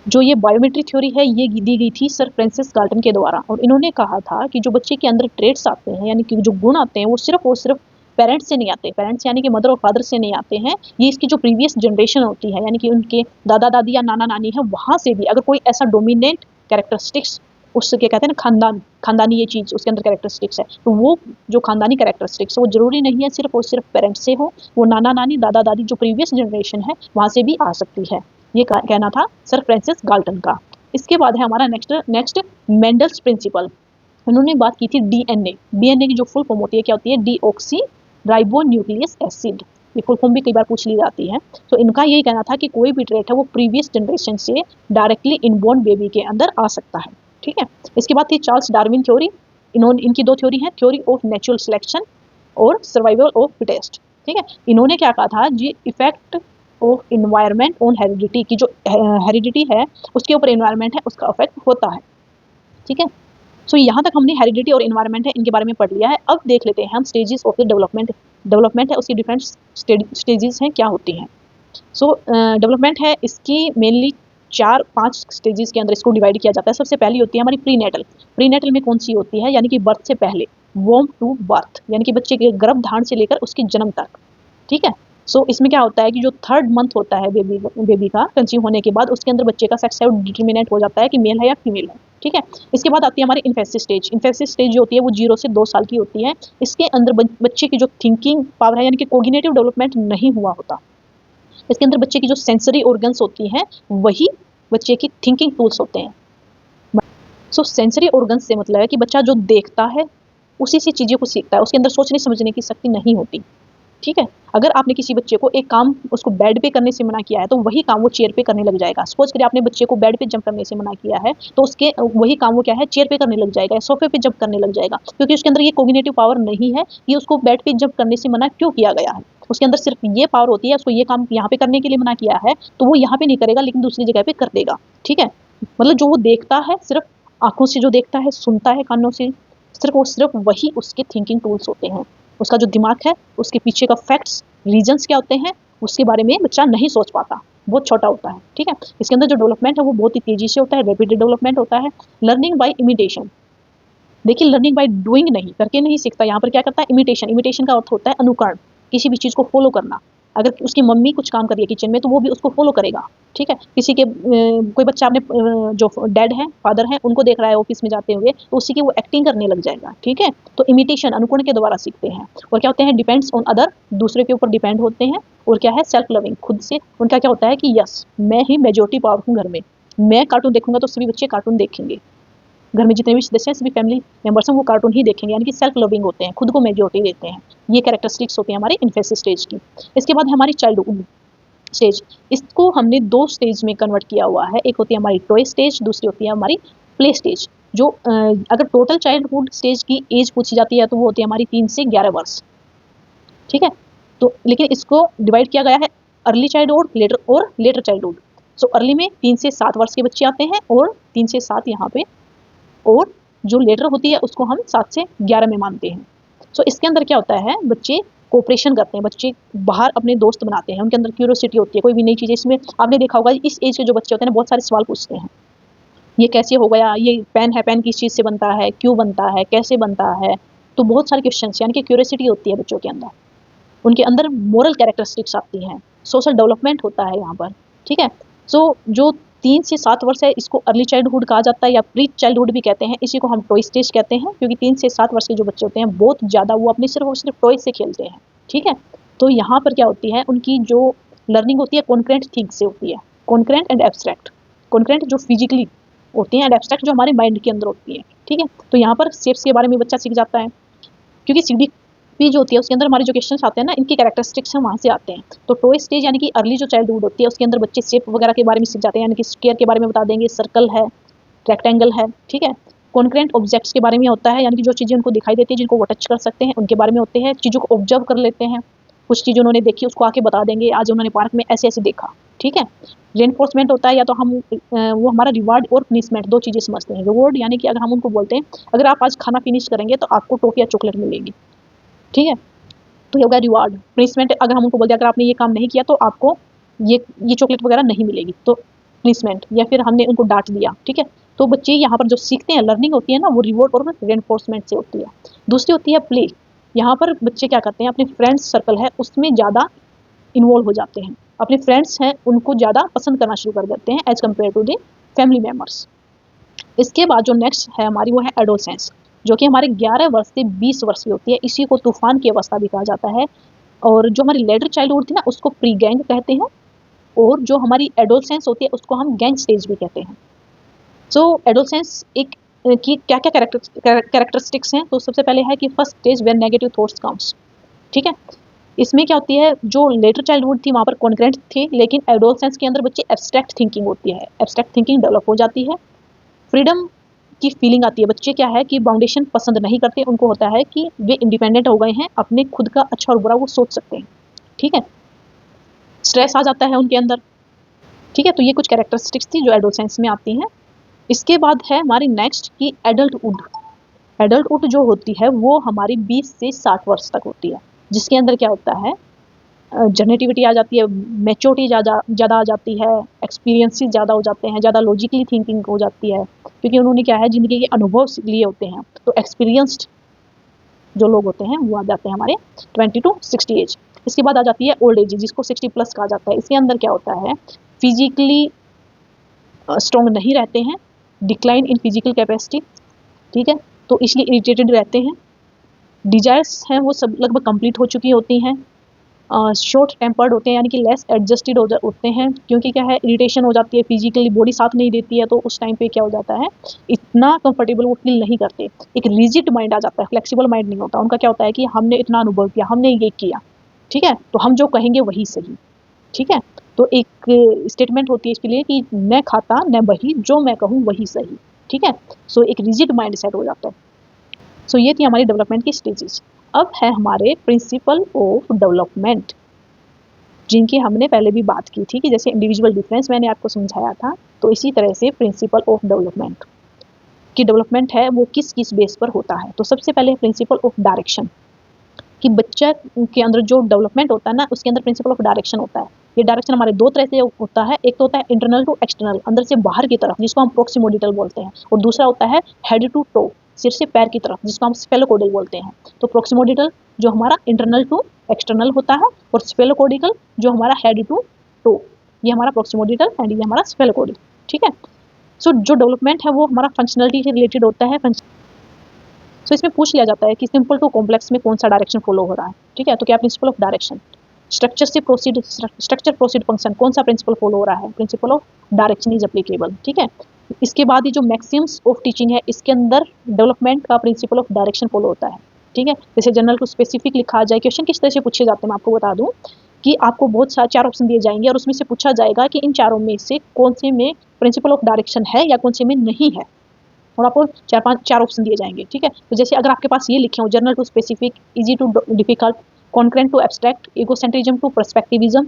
जो ये बायोमेट्री थ्योरी है ये दी गई थी सर फ्रांसिस गाल्टन के द्वारा और इन्होंने कहा था कि जो बच्चे के अंदर ट्रेट्स आते हैं यानी कि जो गुण आते हैं वो सिर्फ और सिर्फ पेरेंट्स से नहीं आते, पेरेंट्स यानी कि मदर और फादर से नहीं आते हैं, ये इसकी जो प्रीवियस जनरेशन होती है यानी कि उनके दादा दादी या नाना नानी है वहाँ से भी अगर कोई ऐसा डोमिनेंट कैरेक्टरिस्टिक्स उससे क्या कहते हैं ना खानदानी ये चीज़ उसके अंदर कैरेक्टरिस्टिक्स है, तो वो जो खानदानी कैरेक्टरिस्टिक्स वो जरूरी नहीं है सिर्फ और सिर्फ पेरेंट्स से हो, वो नाना नानी दादा दादी जो प्रीवियस जनरेशन है वहाँ से भी आ सकती है। ये कहना था सर फ्रांसिस गाल्टन का। इसके बाद है हमारा नेक्स्ट मेंडल्स प्रिंसिपल। उन्होंने बात की थी डीएनए। डीएनए की जो फुल फॉर्म होती है क्या होती है? Deoxy ribo nucleus acid. ये फुल फॉर्म भी कई बार पूछ ली जाती है। तो इनका यही कहना था कि कोई भी ट्रेट है वो प्रीवियस जनरेशन से डायरेक्टली इनबॉर्न बेबी के अंदर आ सकता है। ठीक है। इसके बाद थी चार्ल्स डार्विन थ्योरी। इनकी दो थ्योरी है, थ्योरी ऑफ नेचुरल सिलेक्शन और सर्वाइवल ऑफ फिटेस्ट। ठीक है। इन्होंने क्या कहा था जी effect of environment on heredity की जो हेरिडिटी है उसके ऊपर इन्वायरमेंट है उसका इफेक्ट होता है। ठीक है। सो यहाँ तक हमने हेरिडिटी और इन्वायरमेंट है इनके बारे में पढ़ लिया है। अब देख लेते हैं हम स्टेजेस ऑफ द डेवलपमेंट है उसकी डिफरेंट स्टेजेस हैं क्या होती हैं। सो डेवलपमेंट है इसकी मेनली 4-5 स्टेजेस के अंदर इसको डिवाइड किया जाता है। सबसे पहली होती है हमारी प्रीनेटल में कौन सी होती है यानी कि बर्थ से पहले, वॉर्म टू बर्थ यानी कि बच्चे के गर्भधारण से लेकर उसके जन्म तक। ठीक है। सो इसमें क्या होता है कि जो 3rd मंथ होता है बेबी का कंसीव होने के बाद उसके अंदर बच्चे का सेक्स है वो डिटरमिनेट हो जाता है कि मेल है या फीमेल है। ठीक है। इसके बाद आती है हमारी इन्फेंसी स्टेज जो होती है वो 0 से 2 साल की होती है। इसके अंदर बच्चे की जो थिंकिंग पावर है यानी कि कोग्निटिव डेवलपमेंट नहीं हुआ होता। इसके अंदर बच्चे की जो सेंसरी ऑर्गन्स होती हैं वही बच्चे की थिंकिंग टूल्स होते हैं। सो सेंसरी ऑर्गन्स से मतलब है कि बच्चा जो देखता है उसी से चीज़ों को सीखता है, उसके अंदर सोचने समझने की शक्ति नहीं होती। ठीक है, अगर आपने किसी बच्चे को एक काम उसको बेड पे करने से मना किया है तो वही काम वो चेयर पे करने लग जाएगा। सपोज करिए आपने बच्चे को बेड पे जंप करने से मना किया है तो उसके वही काम वो क्या है चेयर पे करने लग जाएगा या सोफे पे जंप करने लग जाएगा, क्योंकि उसके अंदर ये कॉग्निटिव पावर नहीं है कि उसको बेड पे जंप करने से मना क्यों किया गया है। उसके अंदर सिर्फ ये पावर होती है, उसको ये काम यहाँ पे करने के लिए मना किया है तो वो यहाँ पे नहीं करेगा लेकिन दूसरी जगह पे कर देगा। ठीक है, मतलब जो वो देखता है सिर्फ आंखों से, जो देखता है सुनता है कानों से, सिर्फ वही उसके थिंकिंग टूल्स होते हैं। उसका जो दिमाग है उसके पीछे का फैक्ट्स रीजंस क्या होते हैं उसके बारे में बच्चा नहीं सोच पाता, बहुत छोटा होता है। ठीक है, इसके अंदर जो डेवलपमेंट है वो बहुत ही तेजी से होता है, रैपिड डेवलपमेंट होता है। लर्निंग बाय इमिटेशन, देखिए लर्निंग बाय डूइंग नहीं, करके नहीं सीखता, यहाँ पर क्या करता है इमिटेशन। इमिटेशन का अर्थ होता है अनुकरण, किसी भी चीज़ को फॉलो करना। अगर उसकी मम्मी कुछ काम कर रही है किचन में तो वो भी उसको फॉलो करेगा। ठीक है, किसी के कोई बच्चा अपने जो डैड है फादर है उनको देख रहा है ऑफिस में जाते हुए तो उसी की वो एक्टिंग करने लग जाएगा। ठीक है, तो इमिटेशन अनुकरण के द्वारा सीखते हैं। और क्या होते हैं डिपेंड्स ऑन अदर, दूसरे के ऊपर डिपेंड होते हैं। और क्या है सेल्फ लविंग, खुद से उनका क्या होता है कि यस मैं ही मेजोरिटी पावर हूँ घर में, मैं कार्टून देखूंगा तो सभी बच्चे कार्टून देखेंगे, घर में जितने भी सदस्य हैं सभी फैमिली मेंबर्स हैं वो कार्टून ही देखेंगे, यानी कि सेल्फ लविंग होते हैं, खुद को मेजोरिटी देते हैं। ये कैरेक्टरिस्टिक्स होती है हमारे इन्फेंसी स्टेज की। इसके बाद हमारी चाइल्डहुड स्टेज, इसको हमने दो स्टेज में कन्वर्ट किया हुआ है, एक होती है हमारी टॉय स्टेज, दूसरी होती है हमारी प्ले स्टेज। जो अगर टोटल चाइल्डहुड स्टेज की एज पूछी जाती है तो वो होती है हमारी 3 से 11 वर्ष। ठीक है, तो लेकिन इसको डिवाइड किया गया है अर्ली चाइल्डहुड लेटर और लेटर चाइल्डहुड। सो अर्ली में 3 से 7 वर्ष के बच्चे आते हैं और 3 से 7 यहाँ पे, और जो लेटर होती है उसको हम 7 से 11 में मानते हैं। सो इसके अंदर क्या होता है बच्चे कोऑपरेशन करते हैं, बच्चे बाहर अपने दोस्त बनाते हैं, उनके अंदर क्यूरियोसिटी होती है, कोई भी नई चीज़। इसमें आपने देखा होगा इस एज के जो बच्चे होते हैं बहुत सारे सवाल पूछते हैं, ये कैसे हो गया, ये पेन है, पेन किस चीज़ से बनता है, क्यों बनता है, कैसे बनता है। तो बहुत सारे क्वेश्चन, यानी कि क्यूरियोसिटी होती है बच्चों के अंदर, उनके अंदर मोरल कैरेक्टरिस्टिक्स आती हैं, सोशल डेवलपमेंट होता है यहाँ पर। ठीक है, सो जो 3 से 7 वर्ष है इसको अर्ली चाइल्डहुड कहा जाता है या प्री चाइल्डहुड भी कहते हैं। इसी को हम टॉय स्टेज कहते हैं, क्योंकि 3 से 7 वर्ष के जो बच्चे होते हैं बहुत ज़्यादा वो अपने सिर्फ और सिर्फ टॉय से खेलते हैं। ठीक है, तो यहाँ पर क्या होती है उनकी जो लर्निंग होती है कॉन्क्रेंट थिंग से होती है, कॉन्क्रेंट एंड एब्स्ट्रैक्ट। कॉन्क्रेंट जो फिजिकली होती हैं एंड एब्स्ट्रैक्ट जो हमारे माइंड के अंदर होती है। ठीक है, तो यहाँ पर शेप्स के बारे में बच्चा सीख जाता है, क्योंकि सीडी भी जो होती है उसके अंदर हमारे जो क्वेश्चन आते हैं ना इनकी कैरेक्टरिस्टिक्स हैं वहाँ से आते हैं। तो टॉय स्टेज यानी कि अर्ली जो चाइल्डहुड होती है उसके अंदर बच्चे शेप वगैरह के बारे में सीख जाते हैं, यानी कि स्क्वायर के बारे में बता देंगे, सर्कल है, रेक्टेंगल है। ठीक है, कॉन्क्रेंट ऑब्जेक्ट्स के बारे में होता है, यानी कि जो चीज़ें उनको दिखाई देती है जिनको वो टच कर सकते हैं उनके बारे में होते हैं। चीज़ों को ऑब्जर्व कर लेते हैं, कुछ चीज़ उन्होंने देखी उसको आके बता देंगे, आज उन्होंने पार्क में ऐसे ऐसे देखा। ठीक है, रेनफोर्समेंट होता है, या तो हम वो हमारा रिवार्ड और पनिशमेंट दो चीज़ें समझते हैं। रिवॉर्ड यानी कि अगर हम उनको बोलते हैं अगर आप आज खाना फिनिश करेंगे तो आपको टॉफी या चॉकलेट मिलेगी। ठीक है, तो ये हो गया रिवार्ड। पनिशमेंट अगर हम उनको बोलते हैं अगर आपने ये काम नहीं किया तो आपको ये चॉकलेट वगैरह नहीं मिलेगी, तो पनिशमेंट, या फिर हमने उनको डांट दिया। ठीक है, तो बच्चे यहाँ पर जो सीखते हैं लर्निंग होती है ना वो रिवॉर्ड और रेनफोर्समेंट से होती है। दूसरी होती है प्ले, यहाँ पर बच्चे क्या करते हैं अपने फ्रेंड्स सर्कल है उसमें ज़्यादा इन्वॉल्व हो जाते हैं, अपने फ्रेंड्स हैं उनको ज़्यादा पसंद करना शुरू कर देते हैं as compare to the family members. इसके बाद जो नेक्स्ट है हमारी वो है एडोलसेंस, जो कि हमारे 11 वर्ष से 20 वर्ष की होती है। इसी को तूफान की अवस्था भी कहा जाता है। और जो हमारी लेटर चाइल्डहुड थी ना उसको प्री गैंग कहते हैं, और जो हमारी एडोलसेंस होती है उसको हम गैंग स्टेज भी कहते हैं। सो एडोलसेंस एक की क्या क्या कैरेक्टरिस्टिक्स हैं, तो सबसे पहले है कि first stage where negative thoughts comes. ठीक है, इसमें क्या होती है जो लेटर चाइल्डहुड थी वहाँ पर कॉन्क्रेंट थी, लेकिन एडोलसेंस के अंदर बच्चे एब्स्ट्रैक्ट थिंकिंग होती है, एब्स्ट्रैक्ट थिंकिंग डेवलप हो जाती है। फ्रीडम की फीलिंग आती है, बच्चे क्या है कि बाउंडेशन पसंद नहीं करते, उनको होता है कि वे इंडिपेंडेंट हो गए हैं, अपने खुद का अच्छा और बुरा वो सोच सकते हैं। ठीक है, स्ट्रेस आ जाता है उनके अंदर। ठीक है, तो ये कुछ कैरेक्टरिस्टिक्स थी जो एडोलसेंस में आती हैं। इसके बाद है हमारी नेक्स्ट की एडल्टहुड। एडल्टहुड जो होती है वो हमारी 20 से 60 वर्ष तक होती है, जिसके अंदर क्या होता है जनरेटिविटी आ जाती है, मैच्योरिटी ज़्यादा आ जाती है, एक्सपीरियंसेस ज़्यादा हो जाते हैं, ज़्यादा लॉजिकली थिंकिंग हो जाती है, क्योंकि उन्होंने क्या है ज़िंदगी के अनुभव लिए होते हैं। तो एक्सपीरियंस्ड जो लोग होते हैं वो आ जाते हैं हमारे 20 to 60 एज। इसके बाद आ जाती है ओल्ड एज जिसको 60 प्लस कहा जाता है। इसके अंदर क्या होता है फिजिकली स्ट्रॉन्ग नहीं रहते हैं, डिक्लाइन इन फिजिकल कैपेसिटी। ठीक है, तो इसलिए इरिटेटेड रहते हैं, डिजायर्स हैं वो सब लगभग कंप्लीट हो चुकी होती हैं, शॉर्ट टेम्पर्ड होते हैं, यानी कि लेस एडजस्टेड होते हैं, क्योंकि क्या है, इरिटेशन हो जाती है, फिजिकली बॉडी साथ नहीं देती है, तो उस टाइम पे क्या हो जाता है, इतना कंफर्टेबल वो फील नहीं करते। एक रिजिड माइंड आ जाता है, फ्लेक्सिबल माइंड नहीं होता उनका। क्या होता है कि हमने इतना अनुभव किया, हमने ये किया, ठीक है, तो हम जो कहेंगे वही सही, ठीक है। तो एक स्टेटमेंट होती है इसके लिए कि न खाता न बही, जो मैं कहूँ वही सही, ठीक है। सो एक रिजिड माइंड सेट हो जाता है। सो ये थी हमारी डेवलपमेंट की स्टेजेस। अब है हमारे प्रिंसिपल ऑफ डेवलपमेंट, जिनकी हमने पहले भी बात की थी कि जैसे इंडिविजुअल डिफरेंस मैंने आपको समझाया था, तो इसी तरह से प्रिंसिपल ऑफ डेवलपमेंट की डेवलपमेंट है वो किस किस बेस पर होता है। तो सबसे पहले प्रिंसिपल ऑफ डायरेक्शन, कि बच्चा के अंदर जो डेवलपमेंट होता है ना, उसके अंदर प्रिंसिपल ऑफ डायरेक्शन होता है। ये डायरेक्शन हमारे दो तरह से होता है, एक तो होता है इंटरनल टू एक्सटर्नल, अंदर से बाहर की तरफ, जिसको हम प्रोक्सिमोडिटल बोलते हैं, और दूसरा होता है हेड टू टो, सिर से पैर की तरफ, जिसको हम स्फेलोकोडिल बोलते हैं। तो प्रोक्सिमोडिटल जो हमारा इंटरनल टू एक्सटर्नल होता है, और स्फेलोकोडिकल जो हमारा हेड टू टो, ये हमारा प्रोक्सिमोडिटल एंड ये हमारा स्फेलोकोडिल, ठीक है। सो जो डेवलपमेंट है वो हमारा फंक्शनलिटी से रिलेटेड होता है। सो इसमें पूछ लिया जाता है कि सिंपल टू कॉम्प्लेक्स में कौन सा डायरेक्शन फॉलो हो रहा है, ठीक है। तो क्या principle of direction, structure proceed function, कौन सा प्रिंसिपल फॉलो हो रहा है, principle of direction is applicable, ठीक है। इसके बाद ये जो मैक्सिम्स ऑफ टीचिंग है, इसके अंदर डेवलपमेंट का प्रिंसिपल ऑफ डायरेक्शन फॉलो होता है, ठीक है। जैसे जनरल टू स्पेसिफिक लिखा जाए, क्वेश्चन किस तरह से पूछे जाते हैं मैं आपको बता दूं कि आपको बहुत सारे 4 ऑप्शन दिए जाएंगे, और उसमें से पूछा जाएगा कि इन चारों में से कौन से में प्रिंसिपल ऑफ डायरेक्शन है या कौन से में नहीं है, और आपको 4 ऑप्शन दिए जाएंगे, ठीक है। तो जैसे अगर आपके पास ये लिखे हो, general to specific, easy to difficult, concrete to abstract, egocentrism to perspectivism,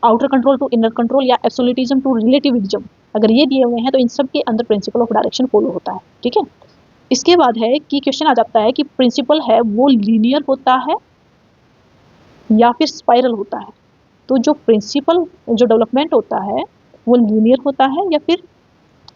outer control to inner control, या एब्सोल्यूटिज्म टू रिलेटिविज्म, अगर ये दिए हुए हैं तो इन सब के अंदर प्रिंसिपल ऑफ डायरेक्शन फॉलो होता है, ठीक है। इसके बाद है कि क्वेश्चन आ जाता है कि प्रिंसिपल है वो लीनियर होता है या फिर स्पाइरल होता है। तो जो प्रिंसिपल जो डेवलपमेंट होता है वो लीनियर होता है या फिर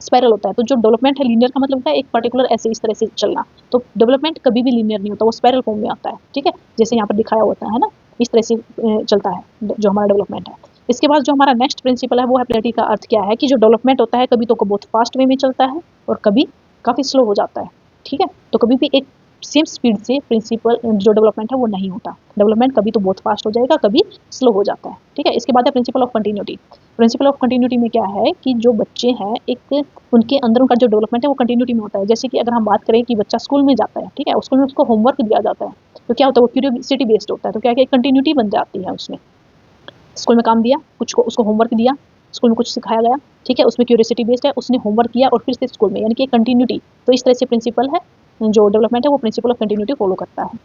स्पाइरल होता है। तो जो डेवलपमेंट है, लीनियर का मतलब होता है एक पर्टिकुलर ऐसे इस तरह से चलना, तो डेवलपमेंट कभी भी लीनियर नहीं होता, वो स्पाइरल फॉर्म में आता है, ठीक है, जैसे यहाँ पर दिखाया होता है ना, इस तरह से चलता है जो हमारा डेवलपमेंट है। इसके बाद जो हमारा नेक्स्ट प्रिंसिपल है वो है प्लेटी का अर्थ क्या है कि जो डेवलपमेंट होता है कभी तो बहुत फास्ट वे में चलता है और कभी काफ़ी स्लो हो जाता है, ठीक है। तो कभी भी एक सेम स्पीड से प्रिंसिपल जो डेवलपमेंट है वो नहीं होता, डेवलपमेंट कभी तो बहुत फास्ट हो जाएगा, कभी स्लो हो जाता है, ठीक है। इसके बाद है principle of continuity. Principle of continuity में क्या है कि जो बच्चे हैं एक उनके अंदर उनका जो डेवलपमेंट है वो कंटिन्यूटी में होता है। जैसे कि अगर हम बात करें कि बच्चा स्कूल में जाता है, ठीक है, स्कूल में उसको होमवर्क दिया जाता है, तो क्या होता है वो क्यूरियोसिटी बेस्ड होता है, तो क्या है कंटिन्यूटी बन जाती है उसमें। स्कूल में काम दिया कुछ को, उसको होमवर्क दिया, स्कूल में कुछ सिखाया गया, ठीक है, उसमें क्यूरियोसिटी बेस्ड है, उसने होमवर्क किया और फिर से स्कूल में, यानी कि कंटिन्यूटी। तो इस तरह से प्रिंसिपल है जो डेवलपमेंट है वो प्रिंसिपल ऑफ कंटिन्यूटी फॉलो करता है।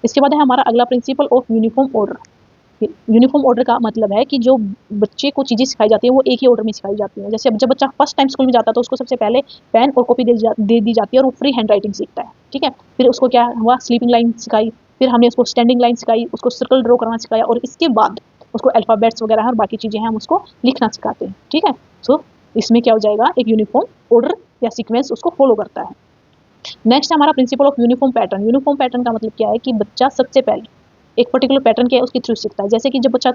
इसके बाद है हमारा अगला principle of uniform order. Uniform order का मतलब है कि जो बच्चे को चीज़ें सिखाई जाती है वो एक ही ऑर्डर में सिखाई जाती है। जैसे जब बच्चा फर्स्ट टाइम स्कूल में जाता है तो उसको सबसे पहले पेन और कॉपी दे दी जाती है और वो फ्री हैंड राइटिंग सीखता है, ठीक है। फिर उसको क्या हुआ, स्लीपिंग लाइन सिखाई, फिर हमने उसको स्टैंडिंग लाइन सिखाई, उसको सर्कल ड्रॉ करना सिखाया, और इसके बाद उसको अल्फ़ाबेट्स वगैरह और बाकी चीज़ें हैं हम उसको लिखना सिखाते हैं, ठीक है। सो इसमें क्या हो जाएगा, एक यूनिफॉर्म ऑर्डर या सीक्वेंस उसको फॉलो करता है। नेक्स्ट हमारा principle of uniform pattern. Uniform pattern का मतलब क्या है कि बच्चा सबसे पहले एक पर्टिकुलर पैटर्न क्या है उसके थ्रू सीखता है। जैसे कि जब बच्चा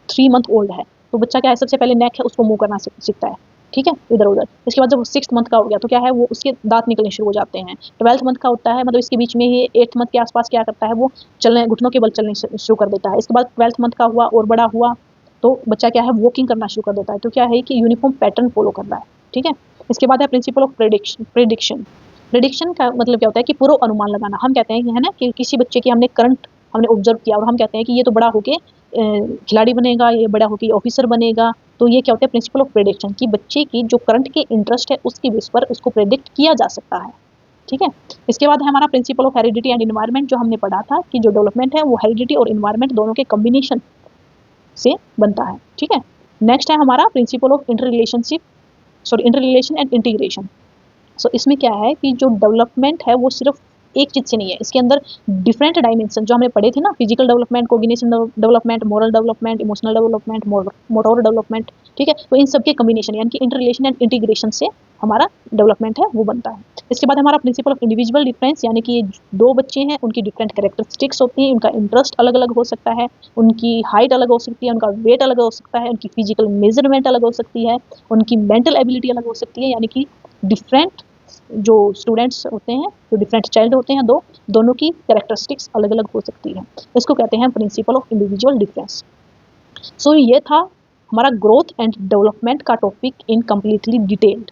3 मंथ ओल्ड है तो बच्चा क्या है सबसे पहले नेक है उसको मूव करना सीखता है, ठीक है, इधर उधर। इसके बाद जब 6th मंथ का हो गया तो क्या है वो उसके दांत निकलने शुरू हो जाते हैं। 12th मंथ का होता है, मतलब इसके बीच में ही 8th मंथ के आसपास क्या करता है वो चलने, घुटनों के बल चलने शुरू कर देता है। इसके बाद 12th मंथ का हुआ और बड़ा हुआ तो बच्चा क्या है वॉकिंग करना शुरू कर देता है। तो क्या है कि यूनिफॉर्म पैटर्न फॉलो कर रहा है, ठीक है। इसके बाद है प्रिंसिपल ऑफ प्रेडिक्शन। प्रेडिक्शन का मतलब क्या होता है कि पूर्व अनुमान लगाना। हम कहते हैं है ना कि किसी बच्चे की हमने ऑब्जर्व किया और हम कहते हैं कि ये तो बड़ा होके खिलाड़ी बनेगा, ये बड़ा होके ऑफिसर बनेगा। तो ये क्या होता है प्रिंसिपल ऑफ प्रेडिक्शन, कि बच्चे की जो करंट के इंटरेस्ट है उसके बेस पर उसको प्रेडिक्ट किया जा सकता है, ठीक है। इसके बाद है हमारा principle of heredity and environment, जो हमने पढ़ा था कि जो डेवलपमेंट है वो हेरिडिटी और इन्वायरमेंट दोनों के कॉम्बिनेशन से बनता है, ठीक है। नेक्स्ट है हमारा principle of inter relation and integration. So इसमें क्या है कि जो डेवलपमेंट है वो सिर्फ एक चीज़ से नहीं है, इसके अंदर डिफरेंट डायमेंशन जो हमने पढ़े थे ना, physical development, cognition development, moral development, emotional development, motor development, ठीक है। तो इन सब के कम्बिनेशन यानी कि इंटर रिलेशन एंड इंटीग्रेशन से हमारा डेवलपमेंट है वो बनता है। इसके बाद हमारा प्रिंसिपल ऑफ इंडिविजुअल डिफरेंस, यानी कि दो बच्चे हैं उनकी डिफरेंट कैरेक्टरिस्टिक्स होती हैं, उनका इंटरेस्ट अलग अलग हो सकता है, उनकी हाइट अलग हो सकती है, उनका वेट अलग हो सकता है, उनकी फिजिकल मेजरमेंट अलग हो सकती है, उनकी मेंटल एबिलिटी अलग हो सकती है, यानी कि डिफरेंट जो स्टूडेंट्स होते हैं, जो डिफरेंट चाइल्ड होते हैं, दोनों की कैरेक्टरिस्टिक्स अलग अलग हो सकती है। इसको कहते हैं प्रिंसिपल ऑफ इंडिविजुअल डिफरेंस। सो ये था हमारा ग्रोथ एंड डेवलपमेंट का टॉपिक इन कम्प्लीटली डिटेल्ड।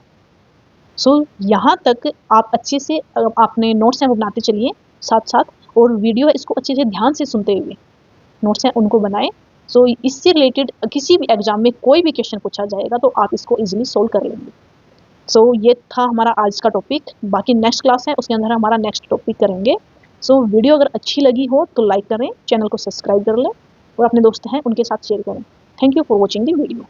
सो यहाँ तक आप अच्छे से आपने नोट्स हैं वो बनाते चलिए साथ साथ, और वीडियो इसको अच्छे से ध्यान से सुनते हुए नोट्स हैं उनको बनाएं। सो इससे रिलेटेड किसी भी एग्जाम में कोई भी क्वेश्चन पूछा जाएगा तो आप इसको इजीली सोल्व कर लेंगे। सो ये था हमारा आज का टॉपिक। बाकी नेक्स्ट क्लास है उसके अंदर हमारा नेक्स्ट टॉपिक करेंगे। सो वीडियो अगर अच्छी लगी हो तो लाइक करें, चैनल को सब्सक्राइब कर लें और अपने दोस्त हैं उनके साथ शेयर करें। Thank you for watching the video.